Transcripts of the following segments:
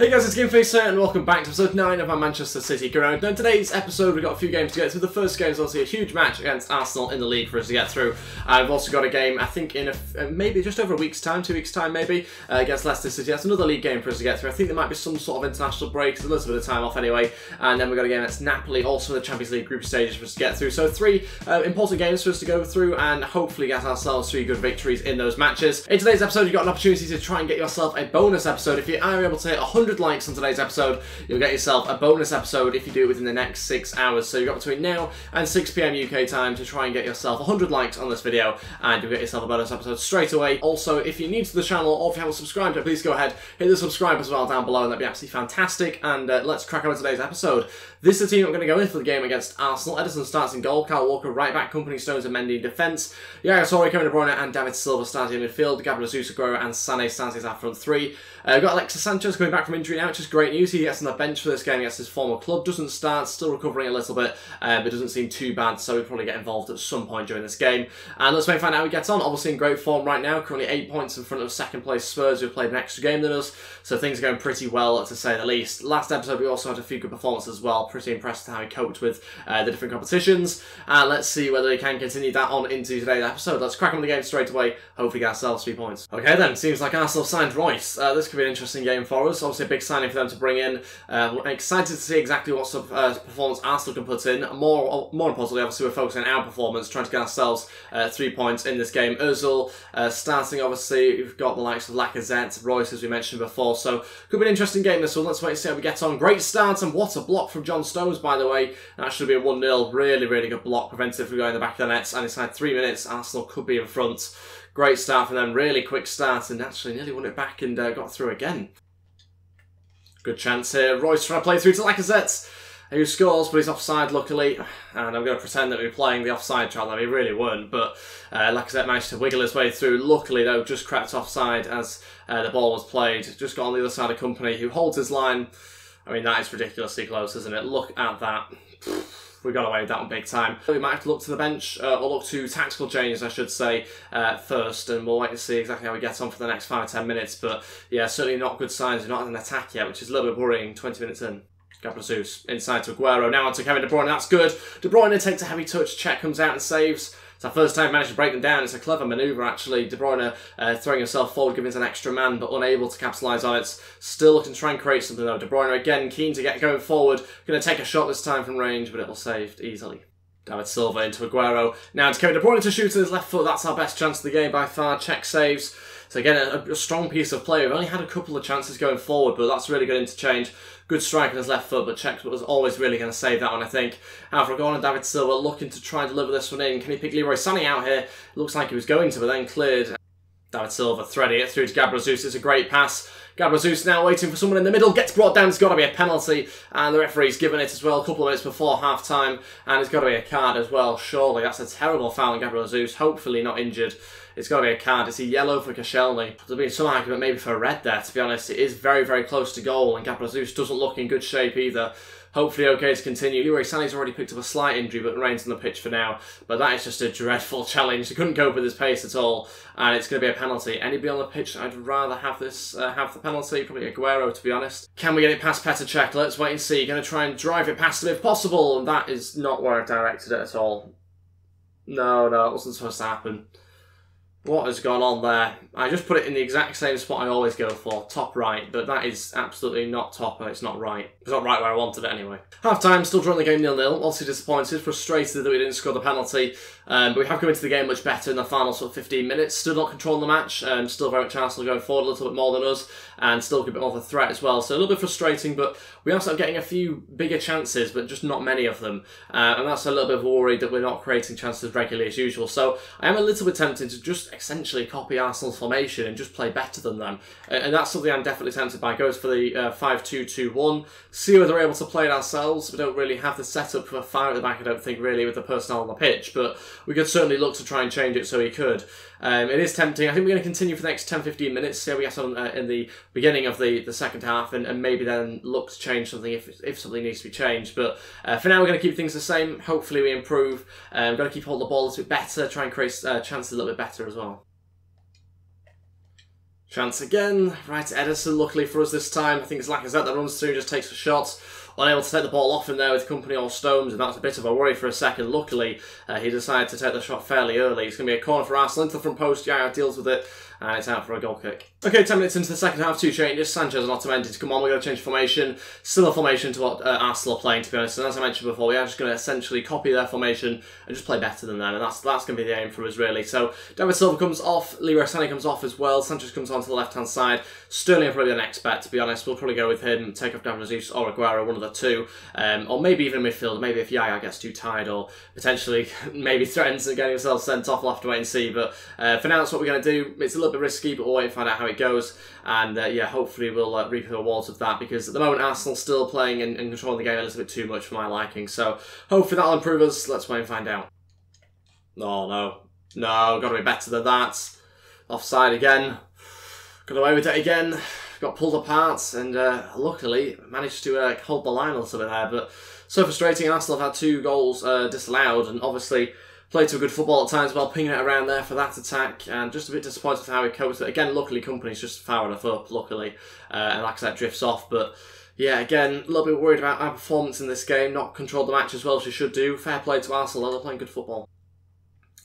Hey guys, it's GameFace here and welcome back to episode 9 of our Manchester City ground. Now in today's episode we've got a few games to get through. The first game is obviously a huge match against Arsenal in the league for us to get through. We've also got a game, I think in maybe just over a week's time, 2 weeks time maybe, against Leicester City. That's another league game for us to get through. I think there might be some sort of international break, a little bit of time off anyway. And then we've got a game against Napoli, also in the Champions League group stages for us to get through. So 3 important games for us to go through and hopefully get ourselves 3 good victories in those matches. In today's episode you've got an opportunity to try and get yourself a bonus episode. If you are able to hit 100 likes on today's episode, you'll get yourself a bonus episode if you do it within the next 6 hours. So you've got between now and 6 PM UK time to try and get yourself 100 likes on this video and you'll get yourself a bonus episode straight away. Also, if you're new to the channel or if you haven't subscribed, please go ahead, hit the subscribe as well down below and that'd be absolutely fantastic. And let's crack on with today's episode. This is the team I'm going to go in for the game against Arsenal. Edison starts in goal, Kyle Walker right back, Company, Stones and Mendy in defence. Yeah, sorry, Kevin De Bruyne and David Silva starting in midfield, Gabriel Jesus, Aguero and Sané starting as our front 3. We've got Alexis Sanchez coming back from injury now, which is great news. He gets on the bench for this game against his former club. Doesn't start, still recovering a little bit, but doesn't seem too bad, so he'll probably get involved at some point during this game. And let's find out how he gets on. Obviously in great form right now, currently 8 points in front of second place Spurs, who've played an extra game than us, so things are going pretty well, to say the least. Last episode we also had a few good performances as well. Pretty impressed with how he coped with the different competitions. And let's see whether he can continue that on into today's episode. Let's crack on the game straight away, hopefully get ourselves 3 points. Okay then, seems like Arsenal signed Royce. This could be an interesting game for us. Obviously a big signing for them to bring in. We're excited to see exactly what sort of performance Arsenal can put in. More importantly, obviously we're focusing on our performance, trying to get ourselves 3 points in this game. Ozil starting, obviously we've got the likes of Lacazette, Royce as we mentioned before, so could be an interesting game this one. Let's wait and see how we get on. Great start, and what a block from John Stones, by the way. That should be a 1-0. Really good block, prevented from going in the back of the nets, and inside 3 minutes Arsenal could be in front. Great start from them, really quick start, and actually nearly won it back and got through again. Good chance here. Royce trying to play through to Lacazette, who scores, but he's offside luckily. And I'm going to pretend that we're playing the offside trial. We really weren't, but Lacazette managed to wiggle his way through. Luckily though, just crept offside as the ball was played. Just got on the other side of Company, who holds his line. I mean, that is ridiculously close, isn't it? Look at that. We got away with that one big time. We might have to look to the bench, or look to tactical changes, I should say, first, and we'll wait to see exactly how we get on for the next 5 or 10 minutes. But yeah, certainly not good signs. We're not in an attack yet, which is a little bit worrying. 20 minutes in. Gabriel Jesus inside to Aguero. Now on to Kevin De Bruyne. That's good. De Bruyne takes a heavy touch. Check comes out and saves. It's our first time we managed to break them down. It's a clever manoeuvre, actually. De Bruyne throwing himself forward, giving us an extra man, but unable to capitalise on it. Still looking to try and create something, though. De Bruyne, again, keen to get going forward. Going to take a shot this time from range, but it'll saved easily. David Silva into Aguero. Now to Kevin De Bruyne to shoot with his left foot. That's our best chance of the game by far. Check saves. So again, a strong piece of play. We've only had a couple of chances going forward, but that's really good interchange. Good strike on his left foot, but Czech was always really going to save that one, I think. However, going on David Silva looking to try and deliver this one in. Can he pick Leroy Sané out here? It looks like he was going to, but then cleared. David Silva threading it through to Gabriel Jesus. It's a great pass. Gabriel Jesus now waiting for someone in the middle. Gets brought down. It's got to be a penalty. And the referee's given it as well a couple of minutes before half-time. And it's got to be a card as well, surely. That's a terrible foul on Gabriel Jesus. Hopefully not injured. It's got to be a card. It's a yellow for Koscielny. There's been some argument maybe for a red there, to be honest. It is very close to goal, and Gabriel Jesus doesn't look in good shape either. Hopefully okay to continue. Leroy Sané's already picked up a slight injury, but remains on the pitch for now. But that is just a dreadful challenge. He couldn't cope with his pace at all, and it's going to be a penalty. Anybody on the pitch I'd rather have this, have the penalty? Probably Aguero, to be honest. Can we get it past Petr Cech? Let's wait and see. Going to try and drive it past him if possible, and that is not where I directed it at all. No, it wasn't supposed to happen. What has gone on there? I just put it in the exact same spot I always go for, top right, but that is absolutely not top, and it's not right. It's not right where I wanted it anyway. Half-time, still drawing the game 0-0, also disappointed, frustrated that we didn't score the penalty, but we have come into the game much better in the final sort of 15 minutes, still not controlling the match, still very much Arsenal going forward a little bit more than us, and still a bit more of a threat as well, so a little bit frustrating, but we are sort of getting a few bigger chances, but just not many of them, and that's a little bit of worry that we're not creating chances regularly as usual, so I am a little bit tempted to just essentially copy Arsenal's formation and just play better than them. And that's something I'm definitely tempted by. Goes for the 5-2-2-1. See whether we're able to play it ourselves. We don't really have the setup for a fire at the back, I don't think, really, with the personnel on the pitch. But we could certainly look to try and change it so he could. It is tempting. I think we're going to continue for the next 10-15 minutes, see how we get on in the beginning of the second half, and maybe then look to change something if something needs to be changed. But for now, we're going to keep things the same. Hopefully we improve. We're going to keep holding the ball a little bit better, try and create chances a little bit better as well. Chance again, right to Edison, luckily for us this time. I think it's Lacazette that runs through, just takes a shot. Unable to take the ball off him there with company or Stones, and that's a bit of a worry for a second. Luckily, he decided to take the shot fairly early. It's going to be a corner for Arsenal, into the front post, Yaya deals with it, and it's out for a goal kick. Okay, 10 minutes into the second half, 2 changes. Sanchez and Otamendi to come on. We're going to change formation. Similar formation to what Arsenal are playing, to be honest. And as I mentioned before, we are just going to essentially copy their formation and just play better than them. And that's going to be the aim for us, really. So David Silva comes off. Leroy Sané comes off as well. Sanchez comes on to the left-hand side. Sterling are probably the next bet, to be honest. We'll probably go with him, take off David Jesus or Aguero, one of the two. Or maybe even midfield. Maybe if Yaya gets too tired or potentially maybe threatens getting himself sent off, we'll have to wait and see. But for now, that's what we're going to do. It's a little bit risky, but we'll wait and find out how it goes. And yeah, hopefully we'll reap the rewards of that, because at the moment Arsenal's still playing and controlling the game a little bit too much for my liking. So hopefully that'll improve us. Let's wait and find out. Oh no. No, got to be better than that. Offside again. Got away with it again. Got pulled apart and luckily managed to hold the line a little bit there. But so frustrating. Arsenal have had 2 goals disallowed and obviously played some good football at times while pinging it around there for that attack, and just a bit disappointed with how he copes with it. Again, luckily Company's just fouled enough up, luckily, and like I said, drifts off. But yeah, again, a little bit worried about our performance in this game. Not controlled the match as well as we should do. Fair play to Arsenal, they're playing good football.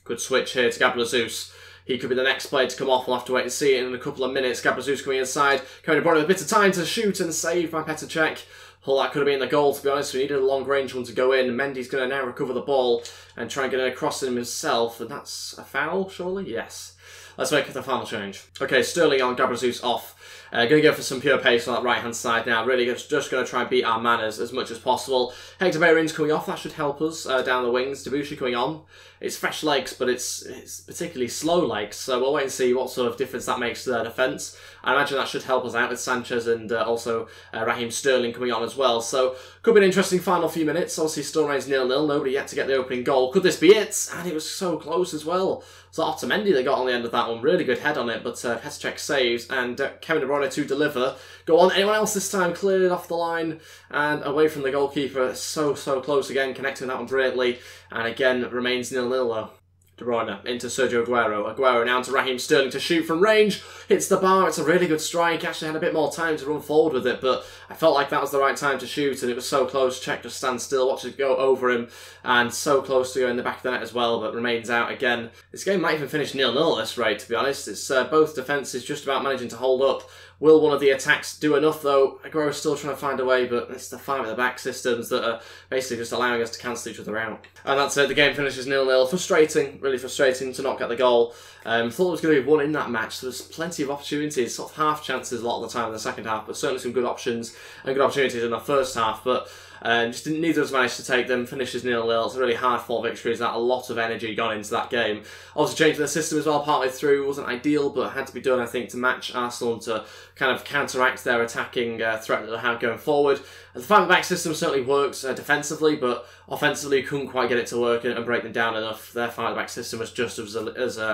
Good switch here to Gabriel Jesus. He could be the next player to come off. We'll have to wait and see it in a couple of minutes. Gabriel Jesus coming inside. Kevin De Bruyne with a bit of time to shoot and save by Petr Cech. Well, that could have been the goal, to be honest. We needed a long-range one to go in. Mendy's going to now recover the ball and try and get it across him himself. And that's a foul, surely? Yes. Let's make the final change. Okay, Sterling on, Gabriel Jesus off. Going to go for some pure pace on that right-hand side now. Really just going to try and beat our manners as much as possible. Hector Bellerin's coming off. That should help us down the wings. Debussy coming on. It's fresh legs, but it's particularly slow legs. So we'll wait and see what sort of difference that makes to their defence. I imagine that should help us out with Sanchez and also Raheem Sterling coming on as well. So could be an interesting final few minutes. Obviously still remains 0-0. Nobody yet to get the opening goal. Could this be it? And it was so close as well. So Otamendi that got on the end of that one. Really good head on it, but Petr Cech saves and Kevin De Bruyne to deliver. Go on, anyone else this time? Cleared off the line and away from the goalkeeper. So close again, connecting that one brilliantly. And again, remains 0-0 though. De Bruyne into Sergio Aguero. Aguero now to Raheem Sterling to shoot from range. Hits the bar. It's a really good strike. Actually had a bit more time to run forward with it, but I felt like that was the right time to shoot, and it was so close. Cech just stands still, watches it go over him, and so close to go in the back of the net as well, but remains out again. This game might even finish 0-0 at this rate, to be honest. It's both defences just about managing to hold up. Will one of the attacks do enough though? Aguero's still trying to find a way, but it's the 5 at the back systems that are basically just allowing us to cancel each other out. And that's it, the game finishes 0-0. Frustrating, really frustrating to not get the goal. Thought it was going to be one in that match. There was plenty of opportunities, sort of half chances a lot of the time in the second half, but certainly some good options and good opportunities in the first half. But just neither of us managed to take them. Finishes 0-0. It's a really hard-fought victory. There's a lot of energy gone into that game. Also changing the system as well partway through. Wasn't ideal, but had to be done, I think, to match Arsenal and to kind of counteract their attacking threat that they have going forward. And the 5-back system certainly works defensively, but offensively couldn't quite get it to work and break them down enough. Their 5-back system was just as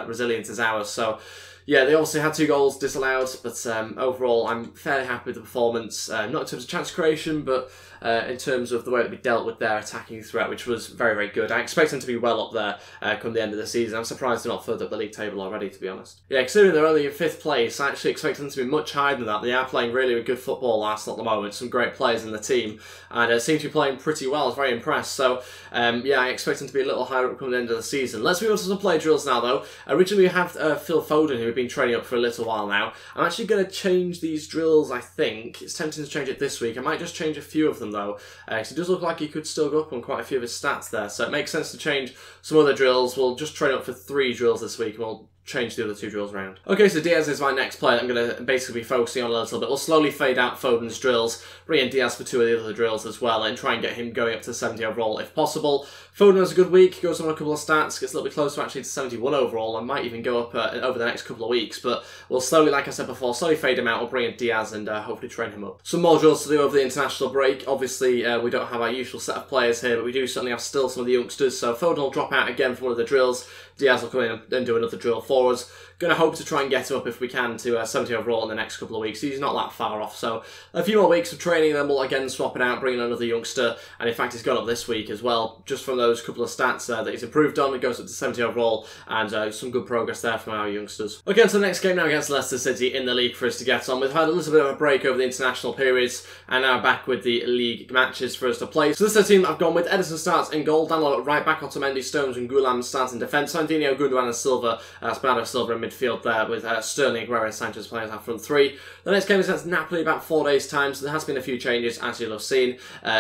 resilient as ours. So yeah, they obviously had 2 goals disallowed, but overall I'm fairly happy with the performance. Not in terms of chance creation, but in terms of the way that we dealt with their attacking threat, which was very good. I expect them to be well up there come the end of the season. I'm surprised they're not further up the league table already, to be honest. Yeah, considering they're only in 5th place, I actually expect them to be much higher than that. They are playing really good football, Arsenal, at the moment. Some great players in the team, and seem to be playing pretty well. I was very impressed. So yeah, I expect them to be a little higher up come the end of the season. Let's move on to some play drills now, though. Originally we have Phil Foden, who we've been training up for a little while now. I'm actually going to change these drills, I think. It's tempting to change it this week. I might just change a few of them, though. It does look like he could still go up on quite a few of his stats there, so it makes sense to change some other drills. We'll just train up for 3 drills this week, and we'll change the other 2 drills around. Okay, so Diaz is my next player that I'm going to basically be focusing on a little bit. We'll slowly fade out Foden's drills, bring in Diaz for 2 of the other drills as well, and try and get him going up to 70 overall if possible. Foden has a good week, goes on a couple of stats, gets a little bit closer actually to 71 overall, and might even go up over the next couple of weeks, but we'll slowly, like I said before, slowly fade him out. We'll bring in Diaz and hopefully train him up. Some more drills to do over the international break. Obviously, we don't have our usual set of players here, but we do certainly have still some of the youngsters, so Foden will drop out again for one of the drills. Diaz will come in and do another drill for us. Going to hope to try and get him up if we can to 70 overall in the next couple of weeks. He's not that far off, so a few more weeks of training, then we'll again swap it out, bring in another youngster, and in fact he's gone up this week as well, just from those couple of stats that he's improved on. It goes up to 70 overall, and some good progress there from our youngsters. Okay, so the next game now against Leicester City in the league for us to get on. We've had a little bit of a break over the international periods, and now back with the league matches for us to play. So this is the team that I've gone with. Edison starts in goal, Danilo at right back, Otamendi, Stones and Gulam starts in defence, Sandinho, Gundogan and Silva, Spada Silva in midfield there, with Sterling, Aguero and Sanchez playing as our front three. The next game is against Napoli about 4 days time, so there has been a few changes as you'll have seen.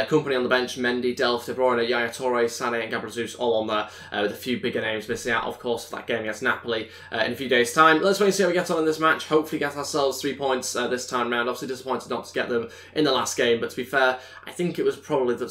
Company on the bench, Mendy, Delph, De Bruyne, Yaya Toure, Sané and Gabriel Jesus all on there, with a few bigger names missing out, of course, for that game against Napoli in a few days time. Let's wait and see how we get on in this match. Hopefully get ourselves 3 points this time round. Obviously disappointed not to get them in the last game, but to be fair, I think it was probably the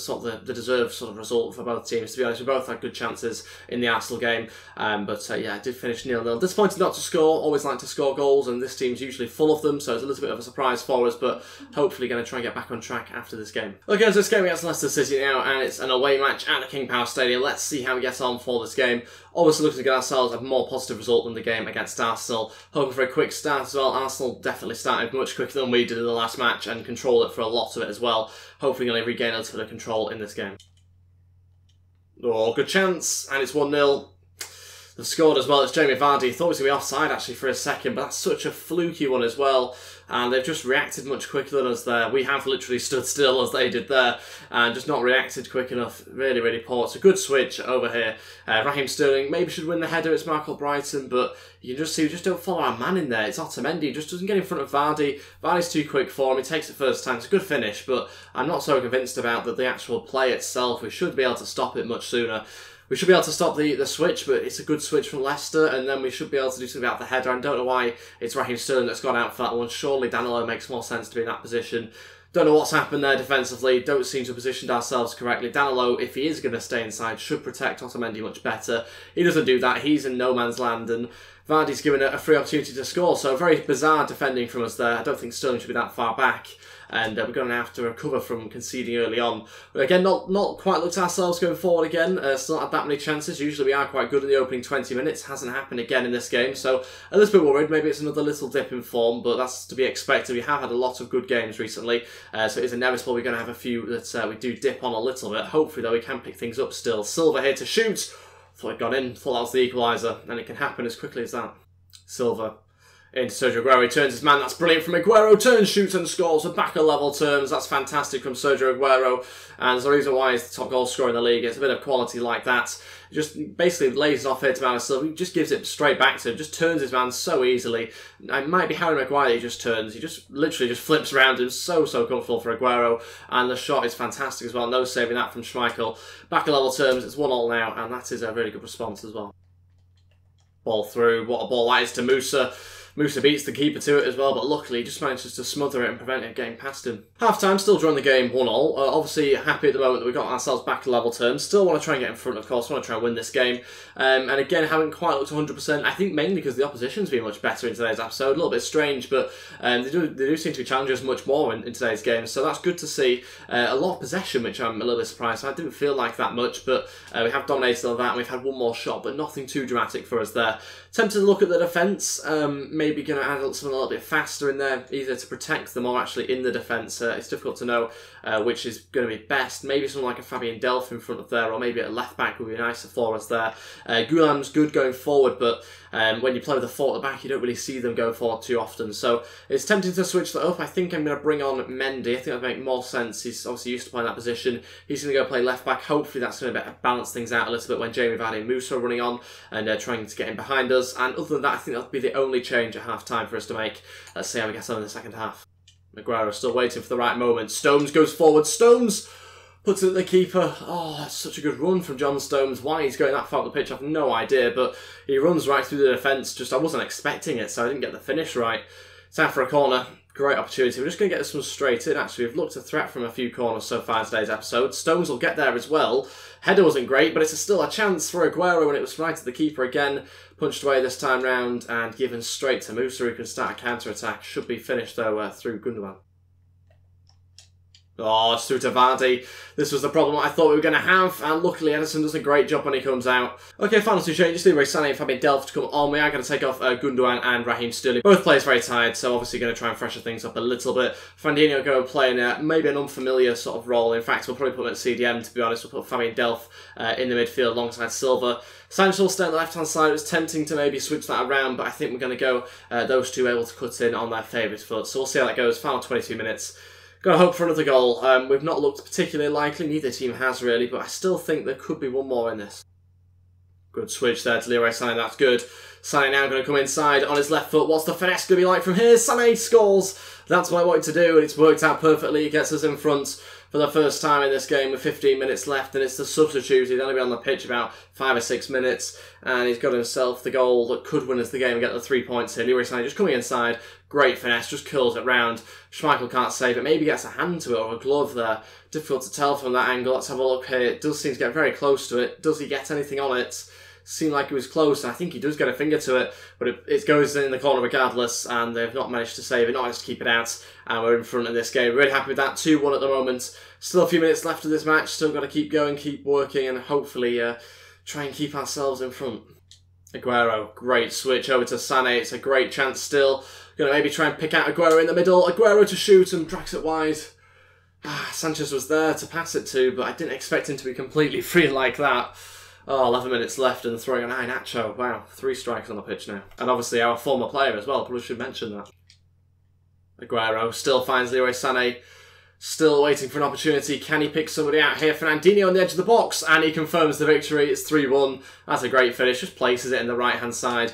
deserved sort of result for both teams. To be honest, we both had good chances in the Arsenal game, but yeah, it did finish 0-0. Disappointed not to score. Always like to score goals, and this team's usually full of them, so it's a little bit of a surprise for us, but hopefully going to try and get back on track after this game. Okay, so this game against Leicester City now, and it's an away match at the King Power Stadium. Let's see how we get on for this game. Obviously looking to get ourselves a more positive result than the game against Arsenal. Hoping for a quick start as well. Arsenal definitely started much quicker than we did in the last match and controlled it for a lot of it as well. Hopefully going to regain a little bit of control in this game. Oh, good chance, and it's 1-0. They've scored as well. It's Jamie Vardy. Thought he was going to be offside actually for a second, but that's such a fluky one as well. And they've just reacted much quicker than us there. We have literally stood still as they did there and just not reacted quick enough. Really, really poor. It's a good switch over here. Raheem Sterling maybe should win the header. It's Michael Brighton, but you can just see we just don't follow our man in there. It's Otamendi. He just doesn't get in front of Vardy. Vardy's too quick for him. He takes it first time. It's a good finish, but I'm not so convinced about the actual play itself. We should be able to stop it much sooner. We should be able to stop the switch, but it's a good switch from Leicester, and then we should be able to do something about the header. I don't know why it's Raheem Sterling that's gone out for that one. Surely Danilo makes more sense to be in that position. Don't know what's happened there defensively. Don't seem to have positioned ourselves correctly. Danilo, if he is going to stay inside, should protect Otamendi much better. He doesn't do that. He's in no man's land, and Vardy's given a free opportunity to score. So very bizarre defending from us there. I don't think Sterling should be that far back. And we're going to have to recover from conceding early on. But again, not quite looked at ourselves going forward again. Still not had that many chances. Usually we are quite good in the opening 20 minutes. Hasn't happened again in this game. So a little bit worried. Maybe it's another little dip in form, but that's to be expected. We have had a lot of good games recently. So it is inevitable we're going to have a few that we do dip on a little bit. Hopefully, though, we can pick things up still. Silva here to shoot. Thought it got in. Thought that was the equaliser. And it can happen as quickly as that. Silva into Sergio Aguero. He turns his man. That's brilliant from Aguero. Turns, shoots and scores for back at level terms. That's fantastic from Sergio Aguero. And there's a reason why he's the top goal scorer in the league. It's a bit of quality like that. Just basically lays it off here to Man Silva. He just gives it straight back to him. Just turns his man so easily. It might be Harry Maguire he just turns. He just literally just flips around him. So comfortable for Aguero. And the shot is fantastic as well. No saving that from Schmeichel. Back at level terms. It's 1-1 now. And that is a really good response as well. Ball through. What a ball that is to Musa. Musa beats the keeper to it as well, but luckily he just manages to smother it and prevent it getting past him. Half-time, still drawing the game 1-1. Obviously happy at the moment that we got ourselves back to level terms. Still want to try and get in front, of course. Want to try and win this game. And again, haven't quite looked 100%. I think mainly because the opposition's been much better in today's episode. A little bit strange, but they do seem to be challenging us much more in today's game. So that's good to see. A lot of possession, which I'm a little bit surprised. I didn't feel like that much, but we have dominated on that. And we've had one more shot, but nothing too dramatic for us there. Tempted to look at the defence. Maybe going to add something a little bit faster in there, either to protect them or actually in the defence. It's difficult to know which is going to be best. Maybe something like a Fabian Delph in front of there, or maybe a left back would be nicer for us there. Gulam's good going forward, but when you play with a four at the back, you don't really see them go forward too often. So it's tempting to switch that up. I think I'm going to bring on Mendy. I think that would make more sense. He's obviously used to playing that position. He's going to go play left back. Hopefully that's going to balance things out a little bit when Jamie Vardy and Musa are running on and trying to get in behind us. And other than that, I think that'll be the only change at half-time for us to make. Let's see how we get on in the second half. Aguero still waiting for the right moment. Stones goes forward. Stones puts it at the keeper. Oh, that's such a good run from John Stones. Why he's going that far up the pitch, I have no idea. But he runs right through the defence. Just I wasn't expecting it, so I didn't get the finish right. It's out for a corner. Great opportunity. We're just going to get this one straight in. Actually, we've looked a threat from a few corners so far in today's episode. Stones will get there as well. Header wasn't great, but it's still a chance for Aguero when it was right at the keeper again. Punched away this time round and given straight to Musa, who can start a counter-attack. Should be finished, though, through Gundogan. Oh, it's through to Vardy. This was the problem I thought we were going to have, and luckily Ederson does a great job when he comes out. Okay, final two changes. Leroy Sané and Fabian Delph to come on. We are going to take off Gundogan and Raheem Sterling. Both players very tired, so obviously going to try and freshen things up a little bit. Fernandinho go playing maybe an unfamiliar sort of role. In fact, we'll probably put him at CDM, to be honest. We'll put Fabian Delph in the midfield alongside Silva. Sanchez will stay on the left-hand side. It was tempting to maybe switch that around, but I think we're going to go those two able to cut in on their favourite foot. So we'll see how that goes. Final 22 minutes. Got to hope for another goal. We've not looked particularly likely, neither team has really, but I still think there could be one more in this. Good switch there to Leroy Sané, that's good. Sané now going to come inside on his left foot. What's the finesse going to be like from here? Sané scores! That's what I wanted to do, and it's worked out perfectly. He gets us in front for the first time in this game with 15 minutes left, and it's the substitute. He'd only been on the pitch about 5 or 6 minutes, and he's got himself the goal that could win us the game and get the 3 points here. Leroy Sané just coming inside, great finesse, just curls it round. Schmeichel can't save it, maybe gets a hand to it or a glove there. Difficult to tell from that angle. Let's have a look here. It does seem to get very close to it. Does he get anything on it? Seemed like it was close. I think he does get a finger to it, but it goes in the corner regardless, and they've not managed to save it, not managed to keep it out, and we're in front of this game. Really happy with that. 2-1 at the moment. Still a few minutes left of this match. Still got to keep going, keep working, and hopefully try and keep ourselves in front. Aguero, great switch over to Sané. It's a great chance still. Going to maybe try and pick out Aguero in the middle. Aguero to shoot and drags it wide. Sanchez was there to pass it to, but I didn't expect him to be completely free like that. Oh, 11 minutes left and throwing an Nacho. Wow, 3 strikes on the pitch now. And obviously our former player as well, probably should mention that. Aguero still finds Leroy Sané. Still waiting for an opportunity. Can he pick somebody out here? Fernandinho on the edge of the box, and he confirms the victory. It's 3-1. That's a great finish. Just places it in the right-hand side.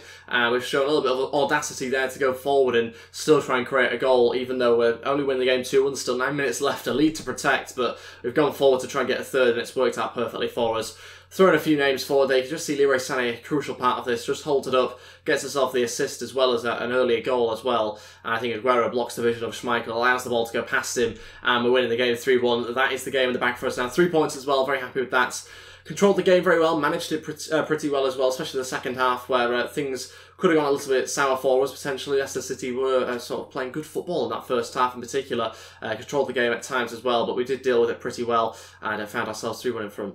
We've shown a little bit of audacity there to go forward and still try and create a goal, even though we're only winning the game 2-1. There's still 9 minutes left, a lead to protect, but we've gone forward to try and get a third, and it's worked out perfectly for us. Throwing a few names forward there, you can just see Leroy Sané, a crucial part of this, just holds it up, gets himself the assist as well as an earlier goal as well. And I think Aguero blocks the vision of Schmeichel, allows the ball to go past him, and we're winning the game 3-1. That is the game in the bag for us now. 3 points as well, very happy with that. Controlled the game very well, managed it pretty well as well, especially the second half where things could have gone a little bit sour for us potentially. Leicester City were sort of playing good football in that first half in particular. Controlled the game at times as well, but we did deal with it pretty well and found ourselves 3-1 in front.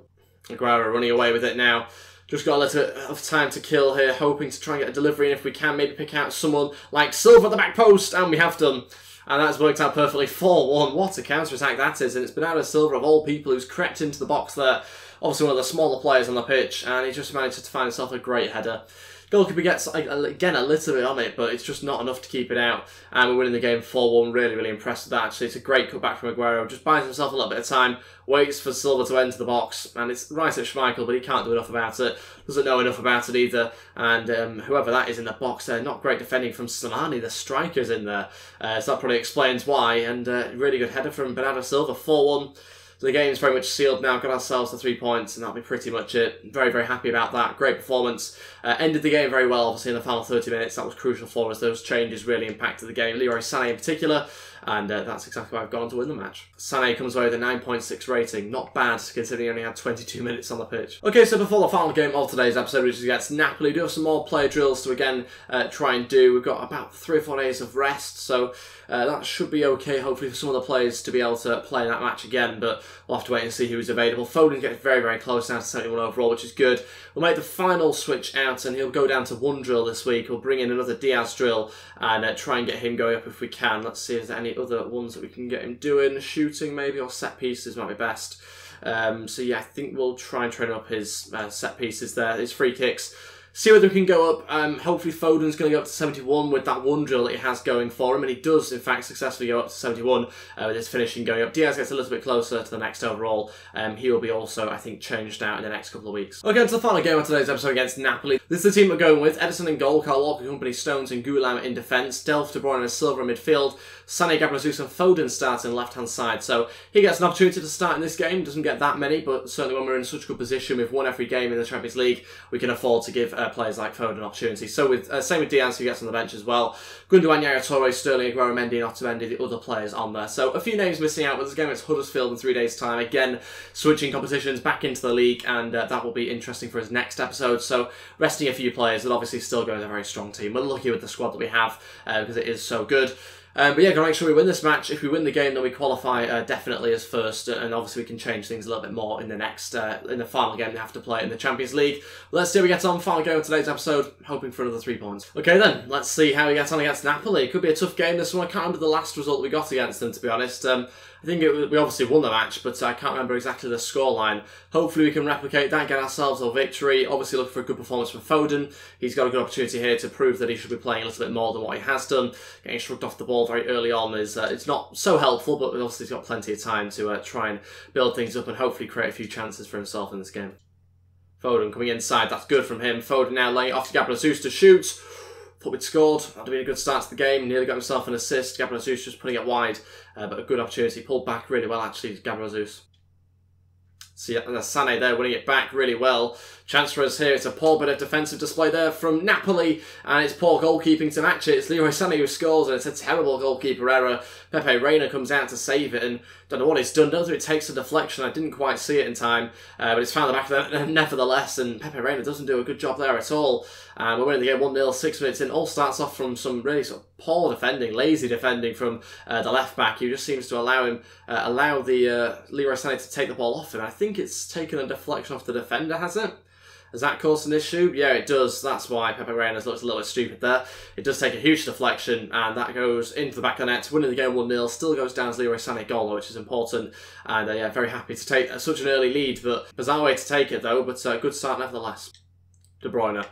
Aguero running away with it now. Just got a little bit of time to kill here, hoping to try and get a delivery, and if we can, maybe pick out someone like Silva at the back post, and we have done. And that's worked out perfectly. 4-1. What a counter-attack that is, and it's Bernardo Silva, of all people, who's crept into the box there. Obviously one of the smaller players on the pitch, and he just managed to find himself a great header. Goalkeeper gets, again, a little bit on it, but it's just not enough to keep it out. And we're winning the game 4-1. Really, really impressed with that, actually. It's a great cutback from Aguero. Just buys himself a little bit of time, waits for Silva to enter the box, and it's right at Schmeichel, but he can't do enough about it. Doesn't know enough about it either. And whoever that is in the box there, not great defending from Solani. The striker's in there. So that probably explains why. And really good header from Bernardo Silva. 4-1. So the game's very much sealed now, got ourselves the 3 points, and that'll be pretty much it. Very, very happy about that. Great performance. Ended the game very well, obviously, in the final 30 minutes. That was crucial for us. Those changes really impacted the game. Leroy Sané in particular, and that's exactly why I've gone on to win the match. Sané comes away with a 9.6 rating. Not bad, considering he only had 22 minutes on the pitch. Okay, so before the final game of today's episode, which is against Napoli, we do have some more player drills to, again, try and do. We've got about 3 or 4 days of rest, so that should be okay, hopefully, for some of the players to be able to play in that match again, but we'll have to wait and see who's available. Foden gets very, very close now to 71 overall, which is good. We'll make the final switch out, and he'll go down to 1 drill this week. We'll bring in another Diaz drill and try and get him going up if we can. Let's see if there's any other ones that we can get him doing. Shooting, maybe, or set pieces might be best. So yeah, I think we'll try and train up his set pieces there, his free kicks. See whether we can go up. Hopefully Foden's going to go up to 71 with that 1 drill that he has going for him, and he does in fact successfully go up to 71 with his finishing going up. Diaz gets a little bit closer to the next overall. He will be also, I think, changed out in the next couple of weeks. Okay, to the final game of today's episode against Napoli. This is the team we're going with. Ederson in goal, Kyle Walker, Company, Stones and Gulam in defence, Delph, De Bruyne and Silva in midfield, Sané, Gabriel Jesus and Foden starting left hand side. So he gets an opportunity to start in this game. Doesn't get that many, but certainly when we're in such a good position, we've won every game in the Champions League, we can afford to give players like Foden opportunities. So with same with Diaz, who gets on the bench as well. Gundogan, Yaya Toure, Sterling, Aguero, Mendy, and Otamendi, the other players on there. So a few names missing out, but there's a game against Huddersfield in 3 days' time. Again, switching competitions back into the league, and that will be interesting for his next episode. So resting a few players, but obviously still going with a very strong team. We're lucky with the squad that we have because it is so good. But yeah, gotta make sure we win this match. If we win the game, then we qualify definitely as first, and obviously we can change things a little bit more in the next, in the final game they have to play in the Champions League. Let's see how we get on. Final game of today's episode, hoping for another 3 points. Okay then, let's see how we get on against Napoli. It could be a tough game this one. I can't remember the last result we got against them, to be honest. I think we obviously won the match, but I can't remember exactly the scoreline. Hopefully we can replicate that, get ourselves a victory. Obviously looking for a good performance from Foden. He's got a good opportunity here to prove that he should be playing a little bit more than what he has done. Getting shrugged off the ball very early on is it's not so helpful, but obviously he's got plenty of time to try and build things up and hopefully create a few chances for himself in this game. Foden coming inside, that's good from him. Foden now laying it off to Gabriel Jesus to shoot. Thought we'd scored. That'd have been a good start to the game. Nearly got himself an assist. Gabriel Jesus just putting it wide, but a good opportunity. Pulled back really well, actually, Gabriel Jesus. See, Sané there winning it back really well. Chance for us here. It's a poor bit of defensive display there from Napoli, and it's poor goalkeeping to match it. It's Leroy Sané who scores, and it's a terrible goalkeeper error. Pepe Reina comes out to save it, and don't know what it's done. Don't think it takes a deflection. I didn't quite see it in time, but it's found the back of it nevertheless, and Pepe Reina doesn't do a good job there at all. We're winning the game 1-0, 6 minutes in. All starts off from some really sort of poor defending, lazy defending from the left back. He just seems to allow the Leroy Sané to take the ball off him. I think it's taken a deflection off the defender, has it? Has that caused an issue? Yeah, it does. That's why Pepe Reina's looks a little bit stupid there. It does take a huge deflection, and that goes into the back of the net. Winning the game 1-0, still goes down as Leroy Sané goal, which is important. And yeah, very happy to take such an early lead, but bizarre way to take it though, but good start nevertheless. De Bruyne.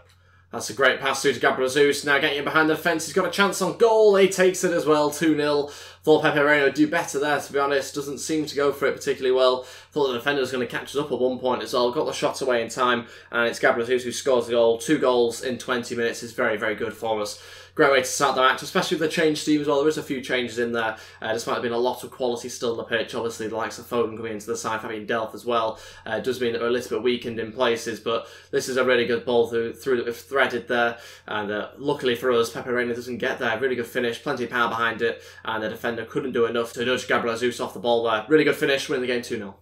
That's a great pass through to Gabriel Jesus. Now getting behind the defence. He's got a chance on goal. He takes it as well. 2-0. Thought Pepe Reina would do better there, to be honest. Doesn't seem to go for it particularly well. Thought the defender was going to catch us up at one point as well. Got the shot away in time. And it's Gabriel Jesus who scores the goal. 2 goals in 20 minutes is very, very good for us. Great way to start the match, especially with the change team as well. There is a few changes in there. Despite there being a lot of quality still on the pitch. Obviously, the likes of Foden coming into the side, Fabian Delph as well. Does mean that we're a little bit weakened in places, but this is a really good ball through that we've threaded there. And luckily for us, Pepe Reina doesn't get there. Really good finish, plenty of power behind it, and the defender couldn't do enough to nudge Gabriel Jesus off the ball there. Really good finish, winning the game 2-0.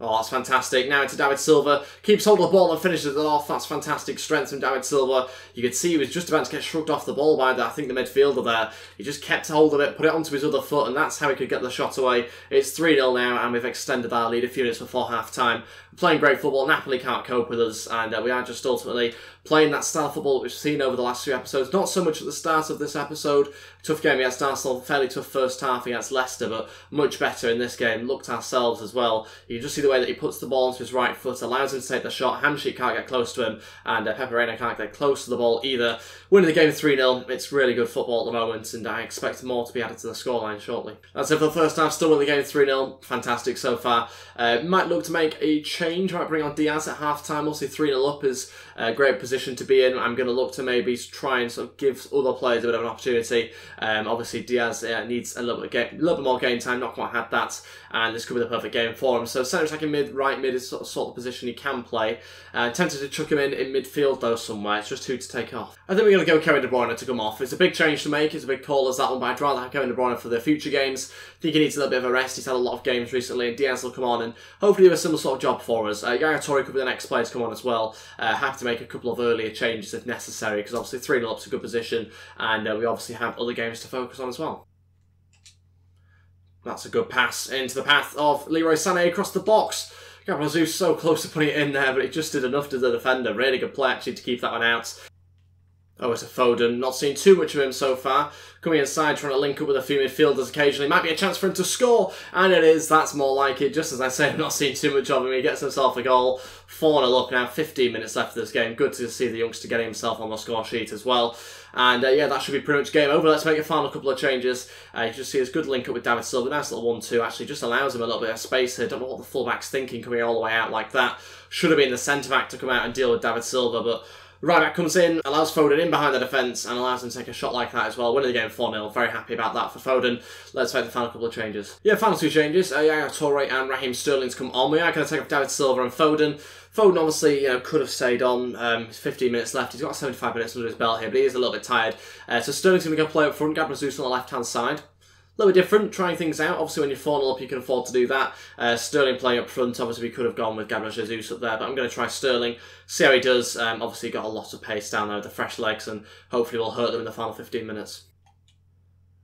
Oh, that's fantastic. Now into David Silva. Keeps hold of the ball and finishes it off. That's fantastic strength from David Silva. You could see he was just about to get shrugged off the ball by, I think, the midfielder there. He just kept hold of it, put it onto his other foot, and that's how he could get the shot away. It's 3-0 now, and we've extended our lead a few minutes before half-time. Playing great football. Napoli can't cope with us, and we are just ultimately playing that style of football that we've seen over the last few episodes. Not so much at the start of this episode. Tough game against Arsenal. Fairly tough first half against Leicester, but much better in this game. Looked ourselves as well. You just see the way that he puts the ball onto his right foot, allows him to take the shot. Hamsik can't get close to him, and Pepe Reina can't get close to the ball either. Winning the game 3-0. It's really good football at the moment, and I expect more to be added to the scoreline shortly. That's it for the first half. Still winning the game 3-0. Fantastic so far. Might look to make a change. Might bring on Diaz at half-time. We'll see 3-0 up is a great position to be in. I'm going to look to maybe try and sort of give other players a bit of an opportunity. Obviously, Diaz needs a little bit more game time. Not quite had that, and this could be the perfect game for him. So centre attacking mid, right mid is sort of the position he can play. Tempted to chuck him in midfield though somewhere. It's just who to take off. I think we're going to go Kevin De Bruyne to come off. It's a big change to make. It's a big call as that one, but I'd rather have Kevin De Bruyne for the future games. I think he needs a little bit of a rest. He's had a lot of games recently, and Diaz will come on and hopefully do a similar sort of job for us. Yaya Toure could be the next player to come on as well. Have to make a couple of earlier changes if necessary, because obviously 3-0 up's a good position, and we obviously have other games to focus on as well. That's a good pass into the path of Leroy Sané across the box. Gabriel Jesus so close to putting it in there, but it just did enough to the defender. Really good play actually to keep that one out. Oh, it's a Foden. Not seen too much of him so far. Coming inside, trying to link up with a few midfielders occasionally. Might be a chance for him to score. And it is. That's more like it. Just as I say, I've not seen too much of him. He gets himself a goal. 4-0 up now. 15 minutes left of this game. Good to see the youngster getting himself on the score sheet as well. And yeah, that should be pretty much game over. Let's make a final couple of changes. You just see his good link up with David Silva. Nice little 1-2. Actually just allows him a little bit of space here. Don't know what the fullback's thinking coming all the way out like that. Should have been the centre-back to come out and deal with David Silva, but right back comes in, allows Foden in behind the defence, and allows him to take a shot like that as well. Winning the game 4-0. Very happy about that for Foden. Let's make the final couple of changes. Yeah, final 2 changes. Yaya Toure and Raheem Sterling to come on. We are going to take off David Silva and Foden. Foden obviously, could have stayed on. 15 minutes left. He's got 75 minutes under his belt here, but he is a little bit tired. So Sterling's going to go play up front. Gabriel Jesus on the left-hand side. A little bit different, trying things out. Obviously, when you're 4-0 up, you can afford to do that. Sterling playing up front. Obviously, we could have gone with Gabriel Jesus up there, but I'm going to try Sterling, see how he does. Obviously, got a lot of pace down there with the fresh legs, and hopefully will hurt them in the final 15 minutes.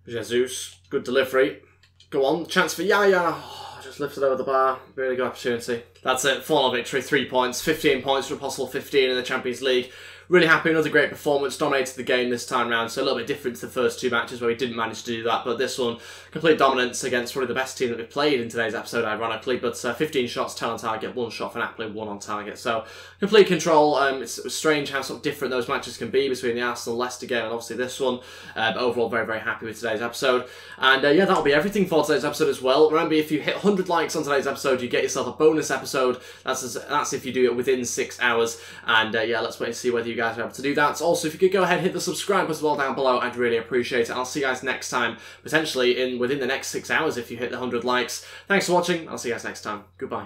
Jesus, good delivery. Go on, chance for Yaya. Oh, just lifted over the bar. Really good opportunity. That's it, 4-0 victory, 3 points. 15 points for a possible 15 in the Champions League. Really happy, another great performance, dominated the game this time round, so a little bit different to the first 2 matches where we didn't manage to do that, but this one, complete dominance against probably the best team that we've played in today's episode, ironically, but 15 shots, 10 on target, 1 shot for Napoli, 1 on target, so complete control. It's strange how sort of different those matches can be between the Arsenal-Leicester game and obviously this one, but overall very, very happy with today's episode, and yeah, that'll be everything for today's episode as well. Remember, if you hit 100 likes on today's episode, you get yourself a bonus episode. That's if you do it within 6 hours, and yeah, let's wait and see whether you guys are able to do that. Also, if you could go ahead and hit the subscribe as well down below, I'd really appreciate it. I'll see you guys next time, potentially within the next 6 hours if you hit the 100 likes. Thanks for watching. I'll see you guys next time. Goodbye.